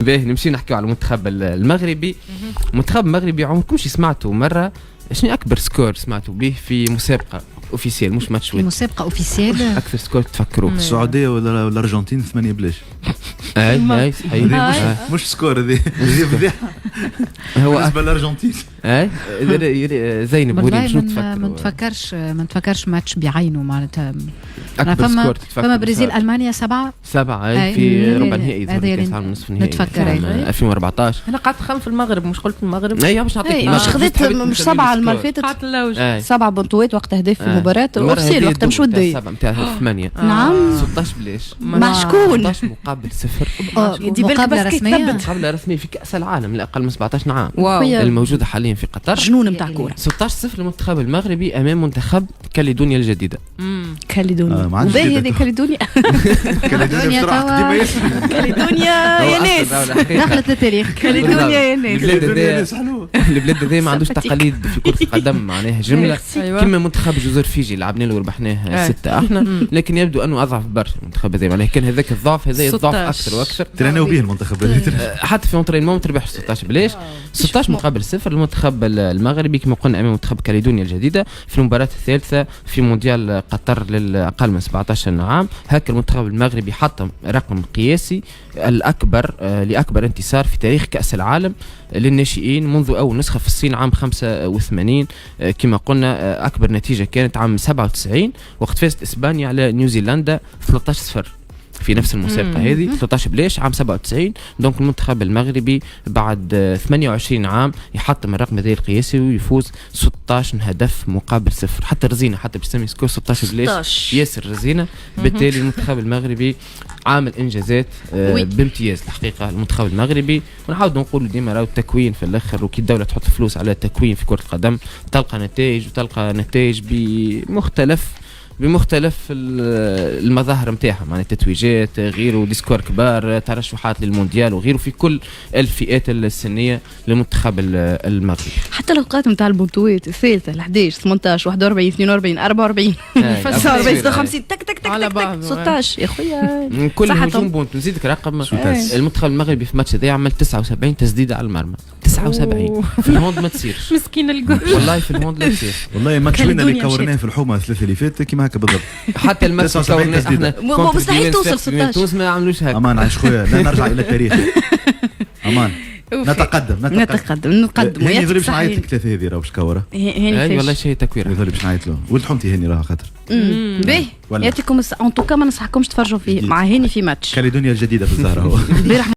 باهي نمشي نحكيو على المنتخب المغربي. المنتخب المغربي عمركمش سمعتوا مره شنو اكبر سكور سمعتوا به في مسابقه اوفيسيال مش ماتش ود؟ مسابقه اوفيسيال اكثر سكور تفكروه؟ السعوديه ولا الارجنتين 8 بلاش. اي صحيح مش سكور هذه فضيحه هو بالنسبه للارجنتين. اي زينب وريم شنو تفكروا؟ ما نتفكرش ماتش بعينه معناتها. اكبر سكور تفكر؟ فما برازيل المانيا 7 في ربع نهائي كاس العالم نصف النهائي نتفكر 2014. انا قعدت خمن في المغرب مش قلت المغرب. اي باش نعطيك مش خذيت مش 7 المره اللي فاتت 7 بنطوات وقت اهداف في المباراه اوفسيل وقت مش وديه 7 نتاع 8 نعم 16 بلاش مع شكون 16 مقابل 0 مقابله رسميه مقابله رسميه في كاس العالم لاقل من 17 عام واو. الموجوده حاليا في قطر. جنون نتاع كوره 16-0 للمنتخب المغربي امام منتخب كاليدونيا الجديده. كاليدونيا وباهي هذه كاليدونيا كاليدونيا بصراحه ديما ياسر كاليدونيا يا ناس دخلت للتاريخ كاليدونيا يا ناس. البلاد هذه ما عندوش تقاليد في كرة القدم معناها جملة كما منتخب جزر فيجي لعبنا له وربحناه 6 احنا، لكن يبدو انه اضعف برشا المنتخب هذا معناها كان هذاك الضعف هذا الضعف اكثر واكثر. تريناو به المنتخب حتى في اونترينمون ما تربحش 16 بلاش 16 مقابل 0 المنتخب المغربي كما قلنا امام منتخب كاليدونيا الجديدة في المباراة الثالثة في مونديال قطر للاقل من 17 عام. هكا المنتخب المغربي حطم رقم قياسي الاكبر لاكبر انتصار في تاريخ كأس العالم للناشئين منذ أول نسخة في الصين عام 85. كما قلنا أكبر نتيجة كانت عام 97 وقت فازت إسبانيا على نيوزيلندا 13-0 في نفس المسابقة هذه 13 بلاش عام 97. دونك المنتخب المغربي بعد 28 عام يحطم الرقم هذا القياسي ويفوز 16 هدف مقابل 0. حتى رزينة حتى بسمي سكور 16 بلاش ياسر رزينة. بالتالي المنتخب المغربي عامل انجازات بامتياز الحقيقه المنتخب المغربي. ونحاول نقول ديما راهو التكوين في الاخر وكي الدوله تحط فلوس على التكوين في كره القدم تلقى نتائج وتلقى نتائج بمختلف المظاهر نتاعها معناها تتويجات غيره ديسكور كبار ترشحات للمونديال وغيره في كل الفئات السنيه للمنتخب المغربي. حتى الاوقات نتاع البطولات الثالثه 11 18 41 42 44 45 56 تك تك تك على تك بعض 16 يا خويا كل هجوم بونت. نزيدك رقم المنتخب المغربي في الماتش هذا عمل 79 تسديده على المرمى 79 في الهوند ما تصيرش مسكين الجول والله في الهوند لا تصير والله ماتش وين اللي كورناه في الحومه الثلاثه اللي فاتت كيما هكا بالضبط. حتى الماتش كورناه احنا مستحيل توصل 16 تونس ما عملوش هكا. امان عايش خويا لا نرجع الى التاريخ امان نتقدم هاني ضرب باش نعيط لك ثلاثه هذه راه باش كوره هاني والله شيء تكوير ضرب باش نعيط له ولد حمتي هاني راه خاطر باهي يعطيكم ان توكا ما نصحكمش تفرجوا فيه مع هاني في ماتش كاليدونيا الجديده في الزهره هو